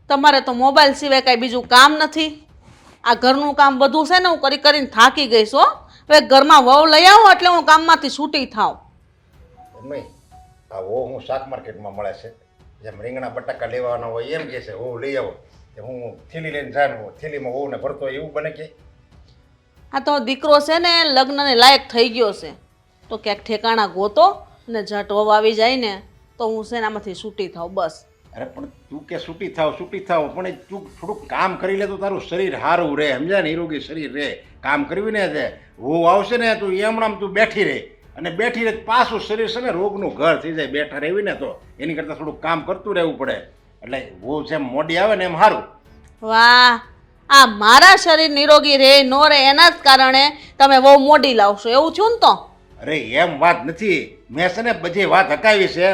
તમારે તો મોબાઈલ સિવાય કાંઈ બીજું કામ નથી. આ ઘરનું કામ બધું છે ને હું કરી કરીને થાકી ગઈશ હો. હવે ઘરમાં વહુ લઈ આવો એટલે હું કામમાંથી છૂટી થાઉં. મમ્મી આ વો હું શાક માર્કેટમાં મળે છે જેમ રીંગણા બટાકા લેવાના હોય એમ કહે છે વો લઈ આવો કે હું થેલી લઈને જાય થેલીમાં વહુને ભરતો હોય એવું બને કે આ તો દીકરો છે ને લગ્નને લાયક થઈ ગયો છે તો ક્યાંક ઠેકાણા ગોતો ને ઝટ વહુ આવી જાય ને તો હું છે ને આમાંથી છૂટી થાઉં બસ. અરે પણ તું કે છૂટી થાવ પણ તું થોડુંક કામ કરી લે તો તારું શરીર સારું રહે સમજ્યા ને નિરોગી શરીર રહે કામ કરવી ને છે વહુ આવશે ને તું એમણામ તું બેઠી રહે અને બેઠી રહે પાછું શરીર છે ને રોગનું ઘર થઈ જાય બેઠા રહેવી ને તો એની કરતાં થોડુંક કામ કરતું રહેવું પડે એટલે વહુ જેમ મોડી આવે ને એમ સારું. વાહ, આ મારા શરીર નિરોગી રહે નો રહે એના જ કારણે તમે બહુ મોડી લાવશો એવું થયું ને તો. અરે એમ વાત નથી મેં છે ને બધી વાત હકાવી છે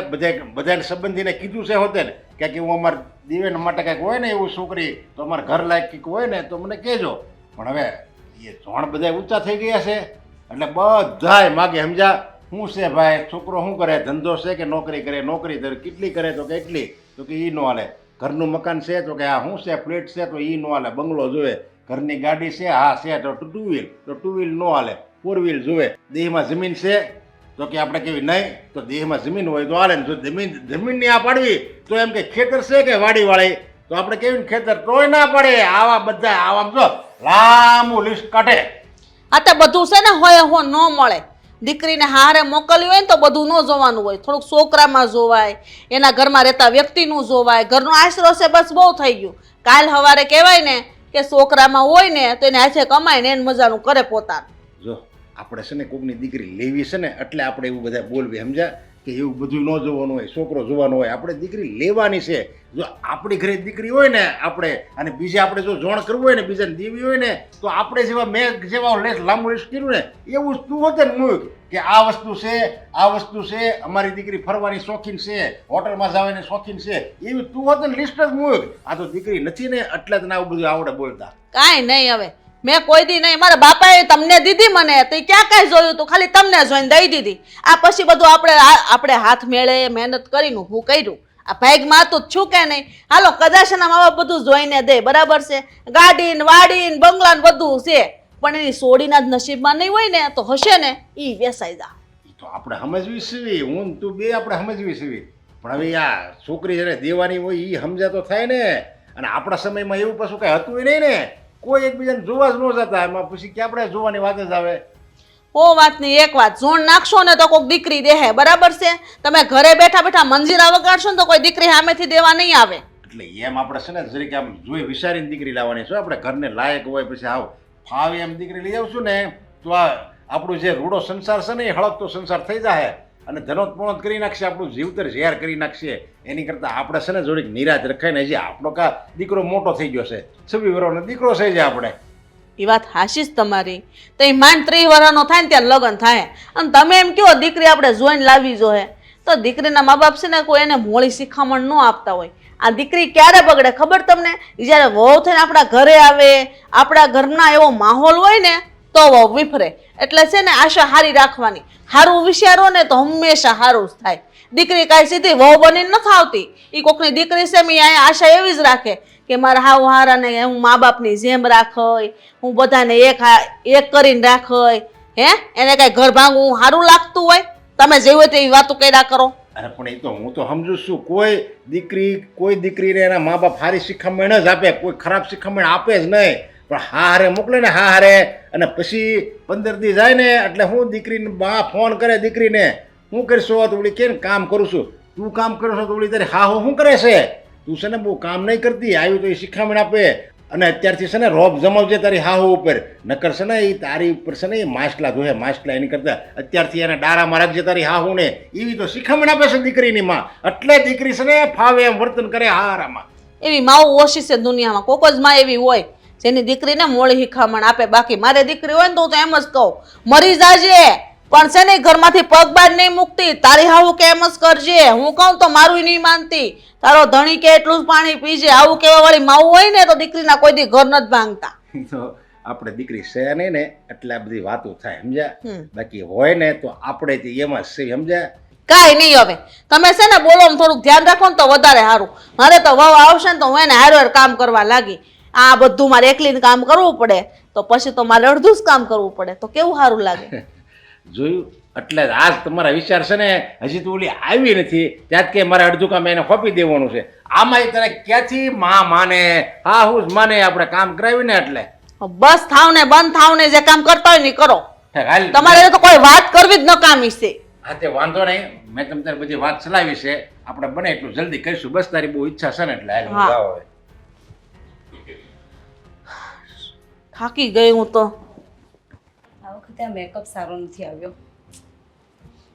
બધાને સંબંધીને કીધું છે હોતે ને કે હું અમારા દિવેન માટે કંઈક હોય ને એવું છોકરી તો અમારા ઘર લાયક કંઈક હોય ને તો મને કહેજો પણ હવે એ જોણ બધા ઊંચા થઈ ગયા છે એટલે બધાય માગે સમજા શું છે ભાઈ છોકરો શું કરે ધંધો છે કે નોકરી કરે નોકરી કેટલી કરે તો કે એટલી તો કે એ ન હાલે ઘરનું મકાન છે તો કે આ શું છે ફ્લેટ છે તો એ ન હાલે બંગલો જોવે ઘરની ગાડી છે હા છે તો ટુ વ્હીલ ન હાલે 4 વ્હીલ જોવે દેહમાં જમીન છે તો કે આપણે કેવી નહીં તો દેહમાં જમીન હોય તો હાલે ને જો જમીનની આ પાડવી તો એમ કે ખેતર છે કે વાડીવાળી તો આપણે કેવી ને ખેતર તોય ના પડે આવા બધા આવા જો લાંબુ લિસ્ટ કાઢે. આ તો બધું છે ને હોય હો ન મળે. દીકરીને હારે મોકલ્યું હોય ને તો બધું ન જોવાનું હોય, થોડુંક છોકરામાં જોવાય, એના ઘરમાં રહેતા વ્યક્તિનું જોવાય, ઘરનો આશરો છે બસ બહુ થઈ ગયું. કાલ સવારે કહેવાય ને કે છોકરામાં હોય ને તો એને હાથે કમાય ને એને મજાનું કરે પોતાનું. જો આપણે છે ને કોકની દીકરી લેવી છે ને એટલે આપણે એવું બધા બોલવી સમજ્યા કે એવું બધું ન જોવાનું હોય છોકરો જોવાનો હોય આપણે દીકરી લેવાની છે. જો આપણી ઘરે દીકરી હોય ને આપણે અને બીજે આપણે જો જોણ કરવું હોય ને બીજાને દેવી હોય ને તો આપણે જેવા મેં જેવા લાંબુ લિસ્ટ કર્યું ને એવું તું હોતે ને મૂક કે આ વસ્તુ છે અમારી દીકરી ફરવાની શોખીન છે હોટલમાં જવાની શોખીન છે એવી તું હોતે ને લિસ્ટ જ મૂક. આ તો દીકરી નથી ને એટલે જ ને આવું બધું આવડે બોલતા. કાંઈ નહીં હવે મેં કોઈ દી નહીં, મારા બાપાએ તમને દીધી મને તો ક્યાં કાંઈ જોયું તું, ખાલી તમને જોઈને દઈ દીધી. આ પછી બધું આપણે હાથ મેળે મહેનત કરીને ઊભું કર્યું. આ ભાગમાં તો છું કે નહીં. હાલો કદાચ એના મા બાપ બધું જોઈને દે બરાબર છે, ગાડીને વાડીને બંગલાને બધું છે પણ એની સોડીના જ નસીબમાં નહીં હોય ને તો હશે ને એ વેસાઈ જા. તો આપણે સમજવી સીવી હું તું બે આપણે સમજવી સીવી પણ હવે આ છોકરી જેને દેવાની હોય એ સમજા તો થાય ને. અને આપણા સમયમાં એવું પાછું કાંઈ હતું નહીં ને કોઈ એકબીજાને જોવા જ ન જતા એમાં પછી કે આપણે જોવાની વાત જ આવે. ઓ વાતની એક વાત, ઝોણ નાખશો ને તો કોઈક દીકરી દેહે બરાબર છે. તમે ઘરે બેઠા બેઠા મંજીરા વગાડશો ને તો કોઈ દીકરી સામેથી દેવા નહીં આવે. એટલે એમ આપણે છે ને જરીક આમ જોઈ વિચારીને દીકરી લાવવાની છે. આપણે ઘરને લાયક હોય પછી આવ ફાવે એમ દીકરી લઈ આવશું ને તો આ આપણું જે રૂડો સંસાર છે ને એ હળકતો સંસાર થઈ જાય અને ધનોત કરી નાખશે, આપણું જીવતર ઝેર કરી નાખશે. એની કરતાં આપણે છે ને જોડીક નિરાશ રખાય ને હજી આપણો કા દીકરો મોટો થઈ ગયો છે 26 વર્ષનો દીકરો છે જે આપણે. એ વાત હાશી જ તમારી. તો એ માંડ 30 વર્ષનો થાય ને ત્યાં લગ્ન થાય અને તમે એમ કહો દીકરી આપણે જોઈને લાવવી જોઈએ તો દીકરીના મા બાપ છે ને કોઈ એને મોળી શિખામણ ન આપતા હોય. આ દીકરી ક્યારે બગડે ખબર તમને? જ્યારે વહુ થઈને આપણા ઘરે આવે આપણા ઘરના એવો માહોલ હોય ને તો વહુ વિફરે. એટલે છે ને આશા હારી રાખવાની, સારું વિચારો ને તો હંમેશા સારું જ થાય. દીકરી કાંઈ સીધી વહુ બનીને નથી આવતી. એ કોકની દીકરી છે મેં અહીંયા આશા એવી જ રાખે કે મારા હાવ હારાને હું મા બાપની જેમ રાખય, હું બધાને એક કરીને રાખય. એને કાંઈ ઘર ભાંગવું સારું લાગતું હોય? તમે જે હોય તેવી વાતો કર્યા કરો. અરે પણ એ તો હું તો સમજુ છું કોઈ દીકરીને એના મા બાપ સારી શિખામણ જ આપે, કોઈ ખરાબ શિખામણ આપે જ નહીં. પણ હારે મોકલે ને હારે અને પછી 15 દી જાય ને એટલે હું દીકરીને બા ફોન કરે દીકરીને હું કરીશું તો ઓલી કે કામ કરું છું, તું કામ કરો છો તો ઓલી તારી હા શું કરે છે, તું છે ને બહુ કામ નહીં કરતી આવ્યું તો એ શિખામણ આપે. અને અત્યારથી છે ને રોબ જમાવજે તારી હાહુ ઉપર નકર છે ને એ તારી ઉપર છે ને એ માછલા જોહે માછલા એની કરતા અત્યારથી એને ડારામાં રાખજે તારી હાહુ ને એવી તો શિખામણ આપે છે દીકરીની માં. એટલે દીકરી છે ને ફાવે એમ વર્તન કરે હારામાં. એવી માવું ઓછી છે દુનિયામાં, કોક જ માં એવી હોય જેની દીકરીને મોળી શિખામણ આપે. બાકી મારે દીકરી હોય ને તો એમ જ કહું મરી જાજે પણ છે ને ઘરમાંથી પગ બાર નહીં મૂકતી, તારી હાવું કે એમ જ કરજે. હું કહું તો મારું નહીં માનતી, તારો ધણી કે એટલું જ પાણી પીજે. આવું કેવા વાળી માવું હોય ને તો દીકરીના કોઈ દી ઘર નથી ભાંગતા. તો આપણે દીકરી છે નહીં ને એટલે આ બધી વાતો થાય સમજ્યા. બાકી હોય ને તો આપણે એમાં જ સમજ્યા કાંઈ નહીં હવે તમે છે ને બોલવાનું થોડુંક ધ્યાન રાખો ને તો વધારે સારું. મારે તો વહુ આવશે ને તો હું એને હારો કામ કરવા લાગી. આ બધું મારે એકલીને કામ કરવું પડે તો પછી તો મારે અડધું જ કામ કરવું પડે તો કેવું સારું લાગે. જોયું એટલે આજ તમારા વિચાર છે ને હજી તો ઓલી આવી નથી ત્યાં કે મારે અડધું કામ એને ખોપી દેવાનું છે. આમાં તને ક્યાંથી માં માને હા હું જ માને આપણે કામ કરાવીને એટલે બસ થાવ ને બંધ થાવ ને જે કામ કરતા હોય ને ઈ કરો. હાલ તમારે તો કોઈ વાત કરવી જ નકામી છે. હા તે વાંધો નહીં મેં તમને તારી બધી વાત ચલાવી છે આપણે બને એટલું જલ્દી કરીશું બસ તારી બહુ ઈચ્છા છે ને એટલે હાલ હું હા. જાઉં હવે. થાકી ગઈ હું તો. આ વખતે આ મેકઅપ સારો નથી આવ્યો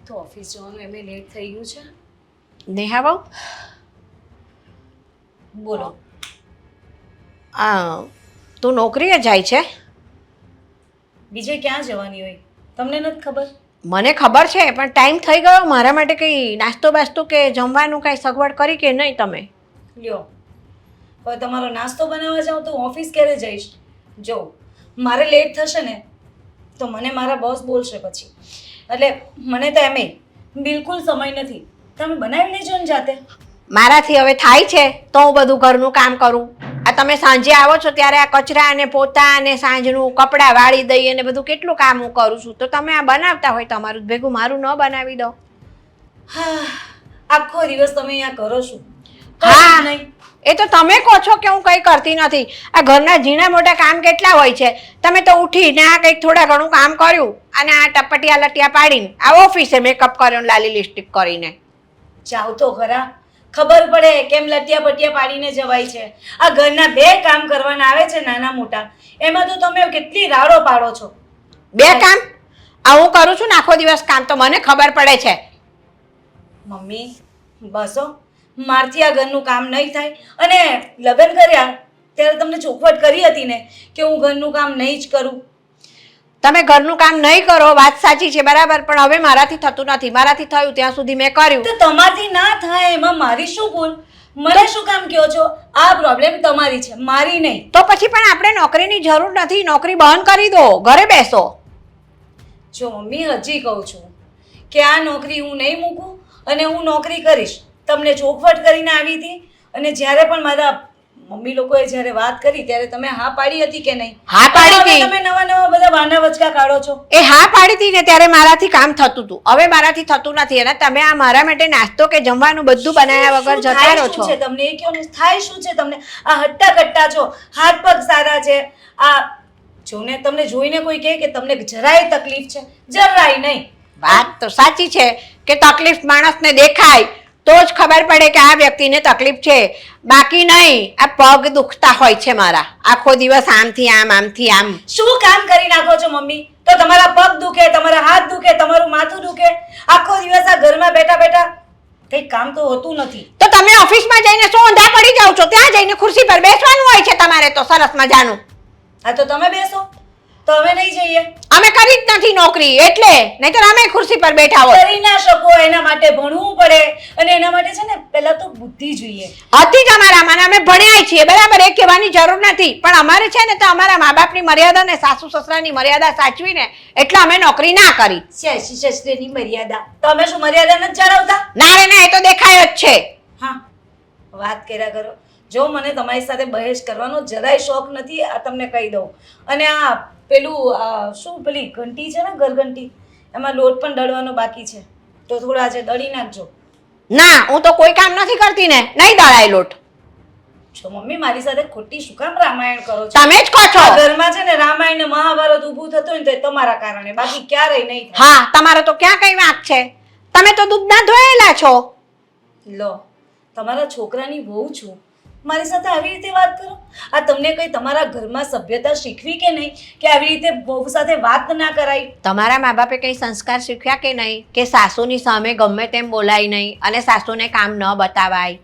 તો ઓફિસ જવાનું એમ લેટ થઈ ગયું છે. નેહા બહુ બોલો. તું નોકરીએ જાય છે? બીજે ક્યાં જવાની હોય તમને નથી ખબર? મને ખબર છે પણ ટાઈમ થઈ ગયો મારા માટે કંઈ નાસ્તો બાસ્તો કે જમવાનું કાંઈ સગવડ કરી કે નહીં તમે? લ્યો હવે તમારો નાસ્તો બનાવવા જાઉં તો હું ઓફિસ ક્યારે જઈશ? જો મારે લેટ થશે ને તો મને મારા બોસ બોલશે પછી. એટલે મને તો એમેય બિલકુલ સમય નથી. તમે બનાવી લેજો ને જાતે. મારાથી હવે થાય છે તો હું બધું ઘરનું કામ કરું. આ તમે સાંજે આવો છો ત્યારે આ કચરા અને પોતા અને સાંજનું કપડાં વાળી દઈ અને બધું કેટલું કામ હું કરું છું તો તમે આ બનાવતા હોય તમારું જ ભેગું મારું ન બનાવી દો. હા આખો દિવસ તમે અહીંયા કરો છો. હા નહીં એ તો તમે કહો છો કે હું કંઈ કરતી નથી. આ ઘરના ઝીણા મોટા કામ કેટલા હોય છે. તમે તો ઉઠીને આ કંઈક થોડા ઘણું કામ કર્યું અને આ ટપટિયા લટિયા પાડીને આ ઓફિસે મેકઅપ કર્યો લાલી લિપસ્ટિક કરીને જાવ તો ખરા. ખબર પડે કેમ લટિયા પટિયા પાડીને જવાય છે. આ ઘરના બે કામ કરવાના આવે છે નાના મોટા એમાં તો તમે કેટલી રાડો પાડો છો. બે કામ આ હું કરું છું ને આખો દિવસ કામ તો મને ખબર પડે છે. મમ્મી બસો મારથી આ ઘરનું કામ નહીં થાય. અને લગ્ન કર્યા ત્યારે તમને ચોખવટ કરી હતી ને કે હું ઘરનું કામ નહીં જ કરું. તમે ઘરનું કામ નહીં કરો વાત સાચી છે બરાબર પણ હવે મારાથી થતું નથી. મારાથી થયું ત્યાં સુધી મેં કર્યું. તો તમારથી ના થાય એમાં મારી શું ભૂલ? મને શું કામ કહો છો? આ પ્રોબ્લેમ તમારી છે મારી નહીં. તો પછી પણ આપણે નોકરીની જરૂર નથી. નોકરી બંધ કરી દો ઘરે બેસો. જો મમ્મી હજી કહું છું કે આ નોકરી હું નહીં મૂકું અને હું નોકરી કરીશ. તમને ચોખવટ કરીને આવી હતી અને જ્યારે પણ મારા મમ્મી લોકોએ જ્યારે વાત કરી ત્યારે તમે હા પાડી હતી કે નહીં? હા પાડી હતી. તમે નવા નવા બધા વાના વચકા કાઢો છો. એ હા પાડી હતી ને ત્યારે મારાથી કામ થતું હતું. હવે મારાથી થતું નથી અને તમે આ મારા માટે નાસ્તો કે જમવાનું બધું બનાવ્યા વગર શું જતા થાય રહો શું છો. છે તમને એ કહો ને થાય શું છે તમને? આ હટ્ટા કટ્ટા છો હાથ પગ સારા છે. આ જોને તમને જોઈને કોઈ કહે કે તમને જરાય તકલીફ છે? જરાય નહીં. વાત તો સાચી છે કે તકલીફ માણસને દેખાય તો જ ખબર પડે કે આ વ્યક્તિને તકલીફ છે. બાકી નહીં આ પગ દુખતા હોય છે મારા આખો દિવસ આમથી આમ આમથી આમ. શું કામ કરી નાખો છો મમ્મી? તો તમારા પગ દુખે, તમારા હાથ દુખે, તમારું માથું દુખે. આખો દિવસ આ ઘરમાં બેઠા બેઠા કંઈ કામ તો હોતું નથી. તો તમે ઓફિસમાં જઈને શું ઊંધા પડી જાવ છો? ત્યાં જઈને ખુરશી પર બેસવાનું હોય છે તમારે તો સરસ મજાનું. હા તો તમે બેસો તો અમે નહીં જઈએ. અમે કરી જ નથી નોકરી એટલે નહીંતર અમે ખુરશી પર બેઠા હોય. કરી ના શકો એના માટે ભણવું પડે અને એના માટે છે ને પહેલા તો બુદ્ધિ જોઈએ. હતી જ અમારામાં અમે ભણ્યા છીએ બરાબર એ કહેવાની જરૂર નથી પણ અમારે છે ને તો અમારા મા બાપની મર્યાદા ને સાસુ સસરાની મર્યાદા સાચવીને એટલે અમે નોકરી ના કરી. સાસુ સસરાની મર્યાદા તો અમે શું મર્યાદા નથી જાળવતા? ના રે ના એ તો દેખાય જ છે. હા વાત કર્યા કરો. જો મને તમારી સાથે બહેસ કરવાનો જરાય શોખ નથી આ તમને કહી દઉં. અને આ પેલું શું પેલી ઘંટી છે ને ઘરઘંટી એમાં લોટ પણ દળવાનો બાકી છે તો થોડું આજે દળી નાખજો. ના હું તો કોઈ કામ નથી કરતી ને નહીં દળાય લોટ. છો મમ્મી મારી સાથે ખોટી શું કામ રામાયણ કરો છો? તમે જ કહો છો. આ ઘરમાં છે ને રામાયણ ને મહાભારત ઊભું થતું હોય ને તો એ તમારા કારણે બાકી ક્યારેય નહીં થાય. હા તમારો તો ક્યાં કઈ વાંક છે? તમે તો દૂધના ધોયેલા છો. લો તમારા છોકરાની વહુ છું મારી સાથે આવી રીતે વાત કરો? આ તમને કઈ તમારા ઘરમાં સભ્યતા શીખવી કે નહીં કે આવી રીતે વહુ સાથે વાત ના કરાય? તમારા મા બાપે કઈ સંસ્કાર શીખ્યા કે નહીં કે સાસુની સામે ગમે તેમ બોલાય નહીં અને સાસુને કામ ન બતાવાય?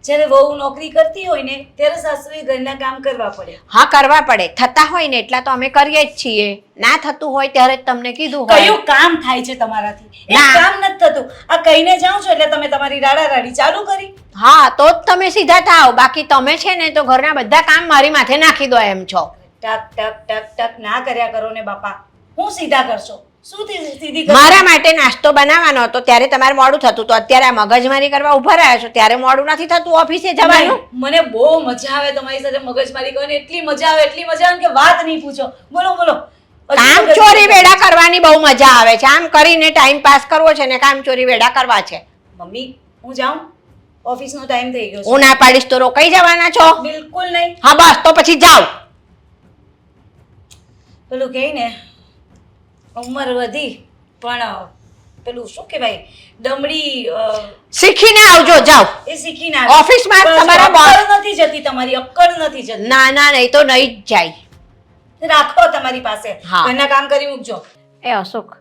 જ્યારે વહુ નોકરી કરતી હોય ને ત્યારે સાસુએ ઘરના કામ કરવા પડે. હા કરવા પડે. થતા હોય ને એટલા તો અમે કરીએ જ છીએ. ના થતું હોય ત્યારે જ તમને કીધું હોય. કયું કામ થાય છે તમારાથી? એક ના. કામ નથી થતું. આ કહીને જાઓ છો એટલે તમે તમારી રાડારાડી ચાલુ કરી. હા તો જ તમે સીધા થાવ. બાકી તમે છે ને તો ઘરના બધા કામ મારી માથે નાખી દો એમ છો. ટક ટક ટક ટક ના કર્યા કરો ને બાપા. હું સીધા કરશો? શું સીધી કરી? મારા માટે નાસ્તો બનાવવાનો હતો ત્યારે તમારે મોડું થતું તો અત્યારે આ મગજમારી કરવા ઉભા રહ્યા છો ત્યારે મોડું નથી થતું ઓફિસે જવાનું. નહીં, મને બહુ મજા આવે તમારી સાથે મગજમારી કરવાની, એટલી મજા આવે કે વાત નહીં પૂછો. બોલો બોલો. કામ ચોરી વેડા કરવાની બહુ મજા આવે છે. આમ કરીને ટાઈમ પાસ કરવો છે ને કામ ચોરી વેડા કરવા છે. મમ્મી હું જાઉં, ઓફિસનો ટાઈમ થઈ ગયો હું ના પાડીશ તો રોકાઈ જવાના છો? છે. બિલકુલ નહીં. હા બસ તો પછી જાઓ. પેલું કહે ને ઉંમર વધી પણ પેલું શું કહેવાય ડમરી શીખીને આવજો જાઓ. એ શીખી ના ઓફિસમાં તમારા boss- અક્કલ નથી જતી, તમારી અક્કલ નથી જતી. ના ના નહીં તો નહીં જ જાય. રાખો તમારી પાસે, હા. ઘરના કામ કરી મૂકજો. એ અશોક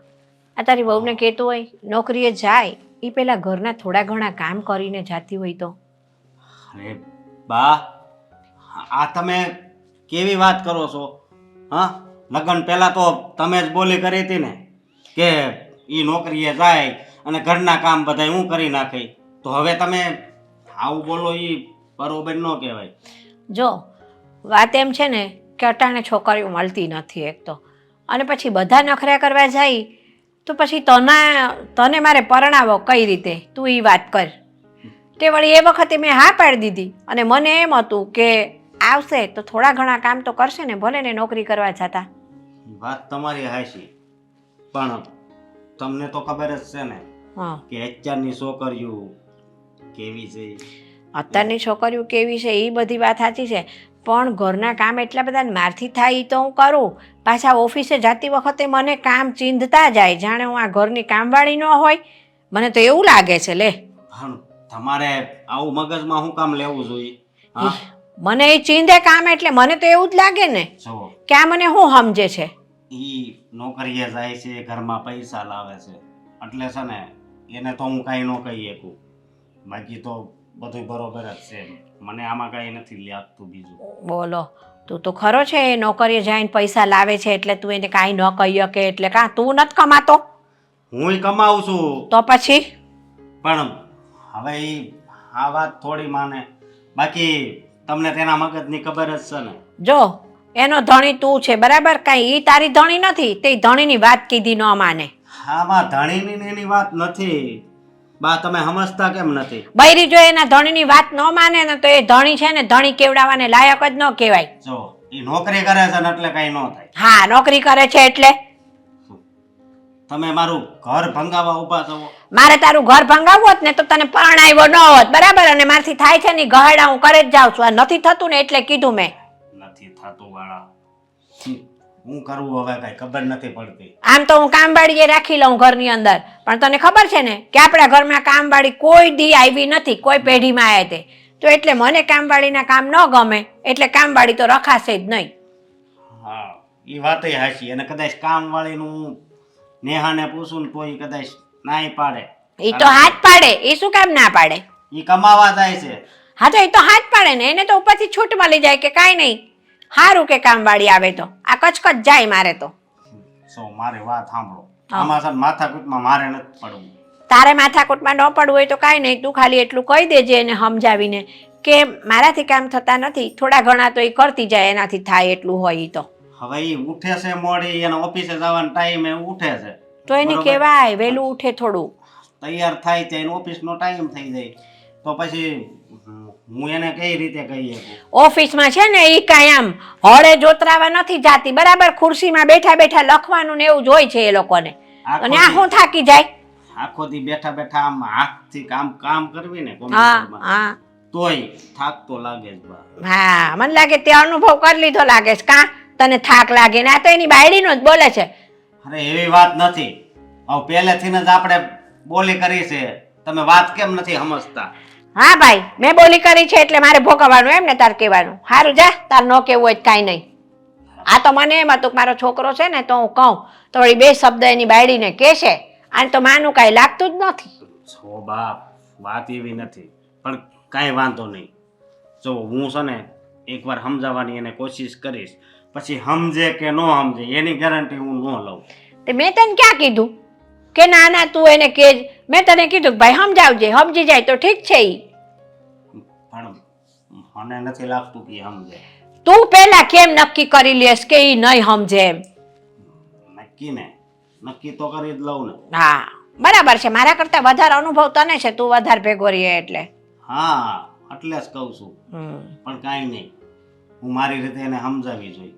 આ તારી વહુને કહેતો હોય નોકરીએ જાય એ પેલા ઘરના થોડા ઘણા કામ કરીને જાતી હોય તો. અરે બા, આ તમે કેવી વાત કરો છો? હા, લગ્ન પહેલા તો તમે જ બોલી કરી હતી ને કે એ નોકરીએ જાય અને ઘરના કામ બધા હું કરી નાખી, તો હવે તમે આવું બોલો એ બરોબર ન કહેવાય. જો વાત એમ છે ને કે અટાણે છોકરીઓ મળતી નથી એક તો, અને પછી બધા નખરા કરવા જાય તો પછી તને મારે પરણાવો કઈ રીતે? તું એ વાત કર. તે વળી એ વખતે મેં હા પાડી દીધી અને મને એમ હતું કે આવશે તો થોડા ઘણા કામ તો કરશે ને, ભલે ને નોકરી કરવા જતા. વાત તમારી હાચી, પણ તમને તો ખબર જ છે ને હા, કે અત્યારની છોકરીઓ કેવી છે. અત્યારની છોકરીઓ કેવી છે એ બધી વાત સાચી છે, પણ ઘરના કામ એટલા બધા મારથી થાય એ તો હું કરું. પાછા ઓફિસે જતી વખતે મને કામ ચીંધતા જાય જાણે હું આ ઘરની કામવાળી ન હોય. મને તો એવું લાગે છે. લે પણ તમારે આવું મગજમાં શું કામ લેવું જોઈએ? હા, મને એ ચીંધે કામ એટલે મને તો એવું જ લાગે ને જો કે આ મને શું સમજે છે. ઈ નોકરીએ જાય છે, ઘરમાં પૈસા લાવે છે, એટલે છે ને એને તો હું કાંઈ ન કહી શકું. બાકી તો બધું બરોબર જ છે, મને આમાં કાંઈ નથી લાગતું બીજું. બોલો તું તો ખરો છે એ નોકરીએ જઈને પૈસા લાવે છે એટલે તું એને કાંઈ ન કહી શકે એટલે કાં તું નથી કમાતો હુંય કમાવું છું, તો પછી? પણ હવે ઈ આ વાત થોડી માને. બાકી તમને તેના મગજની ખબર જ છે ને. જો એનો ધણી તું છે બરાબર, કાંઈ ઈ તારી ધણી નથી, તે ધણીની વાત કીધી ન માને. આમાં ધણીની ને એની વાત નથી બા, તમે સમજતા કેમ નથી? બૈરી જો એના ધણીની વાત ન માને ને તો એ ધણી છે ને ધણી કેવડાવવાને લાયક જ ન કહેવાય. જો ઈ નોકરી કરે છે ને એટલે કાંઈ ન થાય. હા, નોકરી કરે છે એટલે તમે મારું ઘર ભંગાવા ઊભા છો. મારે તારું ઘર ભંગાવવું હોત ને તો તને પરણાવ્યો ન હોત બરાબર, અને મારથી થાય છે ને ઈ ગહાડા હું કરે જ જાઉં છું. આ નથી થતું ને એટલે કીધું મેં. નથી થતું વાળા, હું કરવું હવે કાંઈ ખબર નથી પડતી. આમ તો હું કામવાળીએ રાખી લઉં ઘરની અંદર, પણ તને ખબર છે ને કે આપણા ઘરમાં કામવાળી કોઈ દી આવી નથી, કોઈ પેઢીમાં આવે તે તો એટલે મને કામવાળીના કામ ન ગમે એટલે કામવાળી તો રખાશે જ નહીં. હા, એ વાતય હાચી. અને કદાચ કામવાળીનું નેહાને પૂછું ને તોય કદાચ નાય પાડે. એ તો હાથ પાડે, એ શું કામ ના પાડે? એ કમાવા જાય છે. હા તો એ તો હાથ પાડે ને, એને તો ઉપરથી છૂટ મળી જાય કે કાંઈ નહીં, સારું કે કામવાળી આવે તો આ કચકચ જાય. મારે તો સો મારી વાત સાંભળો, આમાં છે ને માથાકૂટમાં મારે નથી પડવું. તારે માથાકૂટમાં ન પડવું હોય તો કાંઈ નહીં, તું ખાલી એટલું કહી દેજે એને સમજાવીને કે મારાથી કામ થતા નથી, થોડા ઘણા તો એ કરતી જાય, એનાથી થાય એટલું હોય ઈ તો. હવે એ ઉઠે છે મોડી, એને ઓફિસે જવાનો ટાઈમે ઉઠે છે તો એને બરોબર. કહેવાય વહેલું ઉઠે થોડું. તૈયાર થાય ત્યાં ઓફિસનો ટાઈમ થઈ જાય તો પછી હું એને કઈ રીતે કહી શકું? ઓફિસમાં છે ને એ કાંઈ આમ હળે જોતરાવા નથી જાતી બરાબર, ખુરશીમાં બેઠા બેઠા લખવાનું ને એવું જ હોય છે એ લોકોને, અને આ શું થાકી જાય. આખો દી બેઠા બેઠા આમ હાથથી કામ કરવી ને હા કોમ્પ્યુટરમાં, હા તોય થાક તો લાગે જ બા. હા, મને લાગે તે અનુભવ કરી લીધો લાગે છે. કાં તને થાક લાગે ને? આ તો એની બાયડીનો જ બોલે છે. અરે એવી વાત નથી, હવે પહેલેથી જ આપણે બોલી કરી છે, તમે વાત કેમ નથી સમજતા? હા ભાઈ, મેં બોલી કરી છે એટલે મારે ભોગવવાનું એમ ને તાર કહેવાનું. સારું જા, તાર ન કહેવું હોય કાંઈ નહીં. આ તો મને એમ હતું કે મારો છોકરો છે ને તો હું કહું તો વળી બે શબ્દ એની બાયડીને કહેશે, આને તો માનું કાંઈ લાગતું જ નથી. છો બાપ, વાત એવી નથી, પણ કાંઈ વાંધો નહીં. જો હું છે ને એકવાર સમજાવવાની એને કોશિશ કરીશ, પછી સમજે કે ન સમજે એની ગેરંટી હું ન લઉં. તે મેં તને ક્યાં કીધું કે ના ના તું એને કહેજ? મેં તને કીધું કે ભાઈ સમજાવજે, સમજી જાય તો ઠીક છે. ઈ પણ મને નથી લાગતું કે એ સમજે. તું પહેલા કેમ નક્કી કરી લેશ કે ઈ નહીં સમજે એમ? નક્કી ને નક્કી તો કરી જ લઉં ને. હા બરાબર છે, મારા કરતા વધારે અનુભવ તને છે, તું વધારે ભેગો રહીએ એટલે. હા એટલે જ કહું છું. હમ. પણ કાંઈ નહીં, હું મારી રીતે એને સમજાવી જોઈએ,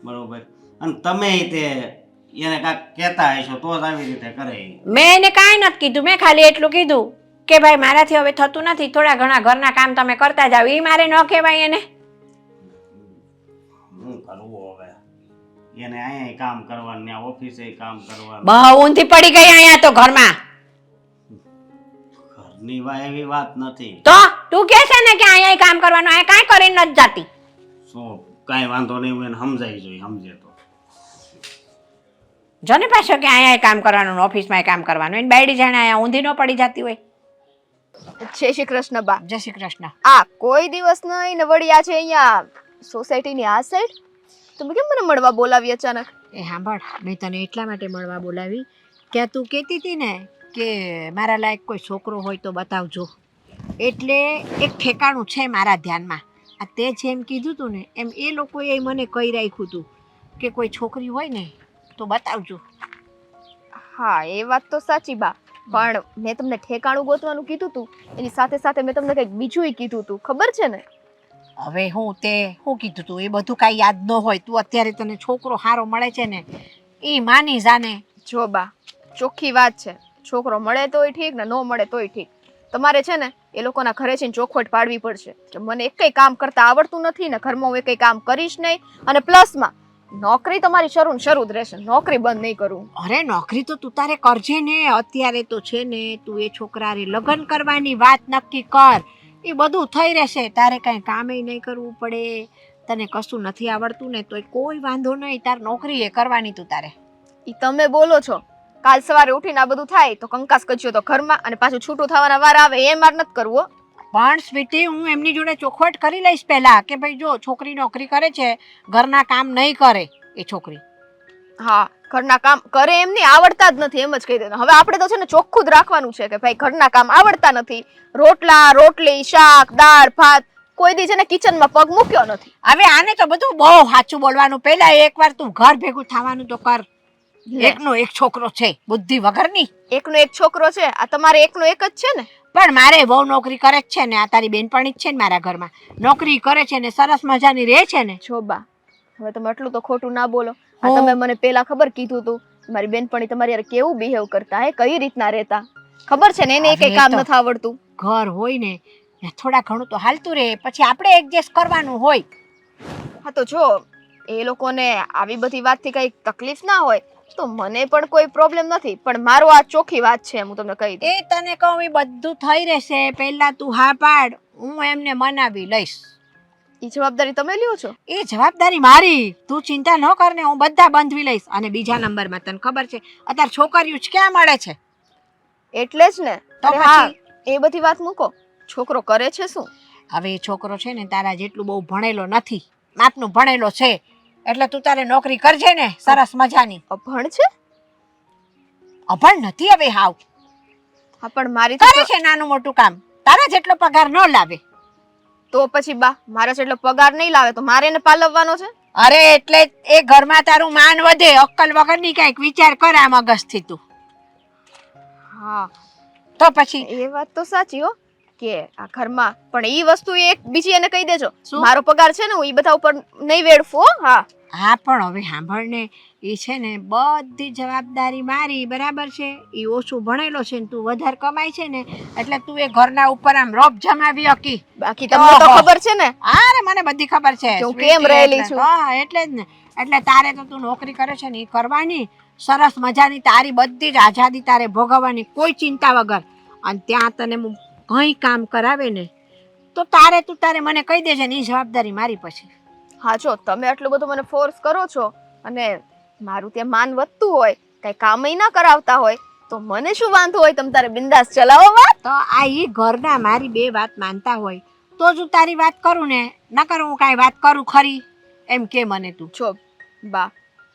બરોબર? અને તમે તે એને કાંઈક કહેતા હશો તો જ આવી રીતે કરે ઈ. મેં એને કાંઈ નથી કીધું, મેં ખાલી એટલું કીધું કે ભાઈ મારાથી હવે થતું નથી, થોડા ઘણા ઘરના કામ તમે કરતા જાવ. એ મારે ન કહેવાય એને? શું કરવું હવે? એને અહીંયા કામ કરવાનું, ત્યાં ઓફિસે કામ કરવાનું. બહુ ઊંધી પડી ગઈ અહીંયા તો ઘરમાં. ઘરની એવી વાત નથી. તો તું કહે છે ને કે અહીંયા કામ કરવાનું, અહીંયા કાંઈ કરીને નથી જાતી. શું કાંઈ વાંધો નહીં, હું એને સમજાવી જોઈએ, સમજે તો. જો ને પાછો કે અહીંયા કામ કરવાનું, ઓફિસમાં કામ કરવાનું, એને બાયડી જાણે અહીંયા ઊંધી ન પડી જતી હોય. જય શ્રી કૃષ્ણ બા. જય શ્રી કૃષ્ણ. આ કોઈ દિવસ નહીં ને વળી આ છે અહીંયા સોસાયટીની આ સાઈડ. તમે કેમ મને મળવા બોલાવી અચાનક? એ સાંભળ, મેં તને એટલા માટે મળવા બોલાવી કે તું કહેતી હતી ને કે મારા લાયક કોઈ છોકરો હોય તો બતાવજો, એટલે એક ઠેકાણું છે મારા ધ્યાનમાં. આ તે જેમ કીધું હતું ને એમ એ લોકોએ મને કહી રાખ્યું હતું કે કોઈ છોકરી હોય ને તો બતાવજો. હા એ વાત તો સાચી બા, પણ મેં તમને ઠેકાણું ગોતવાનું કીધું હતું, એની સાથે સાથે મેં તમને કંઈક બીજું કીધું હતું, ખબર છે ને? હવે હું કીધું તું એ બધું કાંઈ યાદ ન હોય. તું અત્યારે તને છોકરો સારો મળે છે ને એ માની જાને. જો બા, ચોખ્ખી વાત છે, છોકરો મળે તોય ઠીક ને ન મળે તોય ઠીક. તમારે છે ને એ લોકોના ઘરે છે ને ચોખવટ પાડવી પડશે કે મને એકેય કામ કરતા આવડતું નથી ને ઘરમાં હું એકેય કામ કરીશ નહીં, અને પ્લસમાં નોકરી તમારી શરૂ ને શરૂ જ રહેશે, નોકરી બંધ નહીં કરું. અરે નોકરી તો તું તારે કરજે ને, અત્યારે તો છે ને તું એ છોકરાને લગ્ન કરવાની વાત નક્કી કર, એ બધું થઈ રહેશે, તારે કાંઈ કામે નહીં કરવું પડે. તને કશું નથી આવડતું ને તોય કોઈ વાંધો નહીં, તાર નોકરી એ કરવાની તું તારે. ઈ તમે બોલો છો, કાલ સવારે ઉઠીને આ બધું થાય તો કંકાસ કચ્યો તો ઘરમાં, અને પાછું છૂટું થવાના વાર આવે એ માર નથી કરવું. પણ સ્વીટી હું એમની જોડે ચોખવટ કરી લઈશ પહેલા કે ભાઈ જો છોકરી નોકરી કરે છે, ઘરના કામ નહીં કરે એ છોકરી. હા ઘરના કામ કરે એમ નહીં, આવડતા જ નથી એમ જ કહી દેવાનું. હવે આપણે તો છે ને ચોખ્ખું જ રાખવાનું છે કે ભાઈ ઘરના કામ આવડતા નથી, રોટલા રોટલી શાક દાળ ભાત કોઈ દી છે ને કિચનમાં પગ મૂક્યો નથી. હવે આને તો બધું બહુ સાચું બોલવાનું, પહેલા એકવાર તું ઘર ભેગું થવાનું તો કર. એકનો એક છોકરો છે, બુદ્ધિ વગરની. એકનો એક છોકરો છે, આ તમારે એકનો એક જ છે ને? પણ મારે બહુ નોકરી કરે જ છે ને, આ તારી બેનપણી જ છે ને મારા ઘરમાં, નોકરી કરે છે ને સરસ મજાની રહે છે ને. જો બા, હવે તમે આટલું તો ખોટું ના બોલો. આ તમે મને પેલા ખબર કીધું તું મારી બેનપણી તમારી યાર કેવું બિહેવ કરતા હે, કઈ રીતના રહેતા, ખબર છે ને એને કઈ કામ નથી આવડતું. ઘર હોય ને થોડા ઘણું તો હાલતું રહે, પછી આપણે એડજસ્ટ કરવાનું હોય. હા તો જો એ લોકોને આવી બધી વાતથી કઈ તકલીફ ના હોય તો મને પણ કોઈ પ્રોબ્લેમ નથી, પણ મારો આ ચોખ્ખી વાત છે, હું તમને કહી દઉં. એ તને કહું એ બધું થઈ રહેશે, પહેલા તું હા પાડ, હું એમને મનાવી લઈશ. એ જવાબદારી તમે લ્યો છો? એ જવાબદારી મારી, તું ચિંતા ન કર ને, હું બધા બંધવી લઈશ. અને બીજા નંબરમાં તને ખબર છે અત્યારે છોકરીઓ જ ક્યાં મળે છે, એટલે જ ને. તો અરે હા એ બધી વાત મૂકો, છોકરો કરે છે શું? હવે એ છોકરો છે ને તારા જેટલું બહુ ભણેલો નથી, માપનું ભણેલો છે, એટલે તું તારે નોકરી કરજે ને સરસ મજાની. અભણ છે? અભણ નથી હવે હાવ, હા પણ મારી કરે છે નાનું મોટું કામ, તારા જેટલો પગાર ન લાવે. તો પછી બા મારા જેટલો પગાર નહીં લાવે તો મારે એને પાલવવાનો છે? અરે એટલે એ ઘરમાં તારું માન વધે, અક્કલ વગરની કઈક વિચાર કર આ મગજથી તું. હા તો પછી એ વાત તો સાચી હો કે આ ઘરમાં, પણ ઈ વસ્તુ એક બીજી એને કહી દેજો, શું? મારો પગાર છે ને હું ઈ બધા ઉપર નહીં વેડફું હો. હા હા પણ હવે સાંભળ ને, એ છે ને બધી જવાબદારી મારી, બરાબર છે? એ ઓછું ભણેલો છે ને તું વધારે કમાય છે ને, એટલે તું એ ઘરના ઉપર આમ રોબ જમાવી હકી. બાકી તમને તો ખબર છે ને. અરે મને બધી ખબર છે હું કેમ રહેલી છું. હા એટલે જ ને, એટલે તારે તો તું નોકરી કરે છે ને એ કરવાની, સરસ મજાની તારી બધી જ આઝાદી તારે ભોગવવાની, કોઈ ચિંતા વગર. અને ત્યાં તને કંઈ કામ કરાવે ને તો તું તારે મને કહી દેજે ને, એ જવાબદારી મારી પછી. હા જો તમે આટલું બધું મને ફોર્સ કરો છો અને મારું ત્યાં માન વધતું હોય, કઈ કામય ના કરાવતા હોય તો મને શું વાંધો હોય, તમે તારે બિંદાસ ચલાવો વાત. તો આ એ ઘરના મારી બે વાત માનતા હોય તો જ હું તારી વાત કરું ને, ન કરું હું કાંઈ વાત કરું ખરી એમ કે મને તું. જો બા,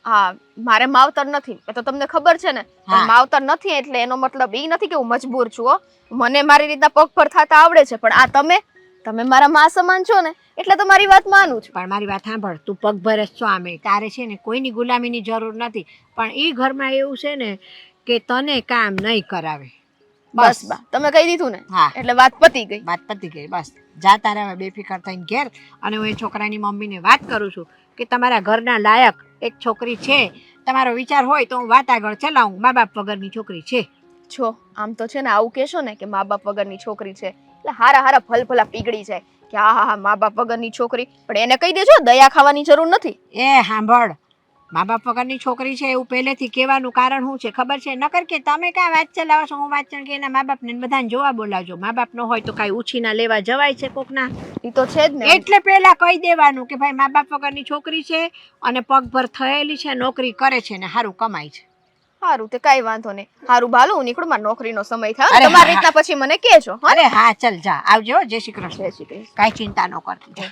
હા મારે માવતર નથી એ તો તમને ખબર છે ને, હા. પણ માવતર નથી એટલે એનો મતલબ એ નથી કે હું મજબૂર છું હો. મને મારી રીતના પગ પર થતા આવડે છે, પણ આ તમે મારા મા સમાન છો ને એટલે તમારી વાત માનું છું. પણ મારી વાત સાંભળ, તું પગભર જ છો આમે. તારે છે ને કોઈની ગુલામીની જરૂર નથી. પણ એ ઘરમાં એવું છે ને કે તને કામ નહીં કરાવે. બસ બા તમે કહી દીધું ને હા. એટલે વાત પતી ગઈ. વાત પતી ગઈ. બસ જા તારે હવે બેફિકર થઈને ઘેર. અને હું એ છોકરાની મમ્મીને વાત કરું છું કે તમારા ઘરના લાયક એક છોકરી છે. તમારો વિચાર હોય તો હું વાત આગળ ચલાવું. મા બાપ વગરની છોકરી છે. છો આમ તો છે ને આવું કહેશો ને કે મા બાપ વગરની છોકરી છે એટલે હારા હારા ફલફલા પીગળી જાય કે હા મા બાપ વગરની છોકરી, પણ એને કહી દેજો દયા ખાવાની જરૂર નથી. એ સાંભળ, મા બાપ વગરની છોકરી છે એવું પહેલેથી કહેવાનું કારણ શું છે ખબર છે? નકર કે તમે કાં વાત ચલાવો છો, હું વાત કે એના મા બાપને બધાને જોવા બોલાવજો. મા બાપ ન હોય તો કાંઈ ઉછીના લેવા જવાય છે કોકના? એ તો છે જ ને. એટલે પહેલા કહી દેવાનું કે ભાઈ મા બાપ વગરની છોકરી છે અને પગભર થયેલી છે, નોકરી કરે છે ને સારું કમાય છે. સારું તે કાંઈ વાંધો નહીં. સારું ભાલો હું નીકળું, મારો નોકરીનો સમય થાય. અરે તમારી હા, રીતના પછી મને કહેજો. અરે હા, ચલ જા, આવજો. જય શ્રી કૃષ્ણ. જય શ્રી કૃષ્ણ. કાંઈ ચિંતા ન કરતી.